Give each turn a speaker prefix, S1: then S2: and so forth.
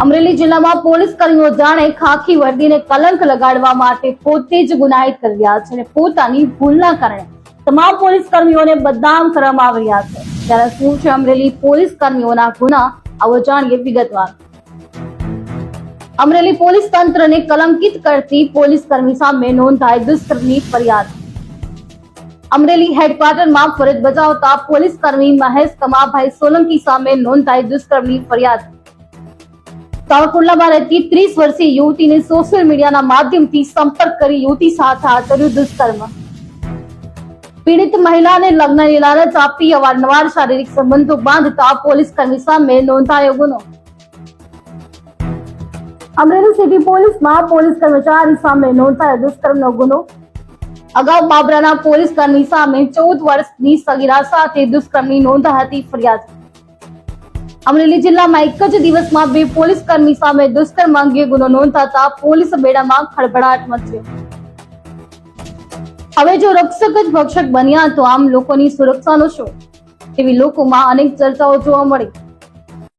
S1: અમરેલી જિલ્લામાં પોલીસ કર્મીઓ જાણે ખાખી વર્દીને કલંક લગાડવા માટે પોતે જ ગુનાહિત કરી રહ્યા છે અને પોતાની ભૂલના કારણે તમામ પોલીસ કર્મીઓને બદનામ કરવામાં આવી રહ્યા છે। ત્યારે શું છે અમરેલી પોલીસ કર્મીઓના ગુના, આવો જાણીએ વિગતવાર। અમરેલી પોલીસ તંત્રને કલંકિત કરતી પોલીસ કર્મી સામે નોંધાઈ દુષ્કર્મની ફરિયાદ। અમરેલી હેડક્વાર્ટરમાં ફરજ બજાવતા પોલીસ કર્મી મહેશ કમાભાઈ સોલંકી સામે નોંધાઈ દુષ્કર્મની ફરિયાદ। સાવરકુંડલામાં રહેતી 30 વર્ષીય યુવતીને સોશિયલ મીડિયાના માધ્યમથી સંપર્ક કરી યુવતી સાથે આચર્યું દુષ્કર્મ। પીડિત મહિલાને લગ્નની લાલચ આપી અવારનવાર શારીરિક સંબંધો બાંધતા પોલીસ કર્મી સામે નોંધાયો ગુનો। અમરેલી સિટી પોલીસમાં પોલીસ કર્મચારી સામે નોંધાયો દુષ્કર્મનો ગુનો। અગાઉ બાબરાના પોલીસ કર્મી સામે 14 વર્ષની સગીરા સાથે દુષ્કર્મની નોંધાઈ હતી ફરિયાદ। અમરેલી જિલ્લામાં એક જ દિવસમાં 2 પોલીસ કર્મી સામે દુષ્કર્મ અંગે ગુનો નોંધાતા પોલીસ બેડામાં ખળભળાટ મચ્યો। હવે જો રક્ષક જ ભક્ષક બન્યા તો આમ લોકોની સુરક્ષાનો શું, એવી લોકોમાં અનેક ચર્ચાઓ જોવા મળી।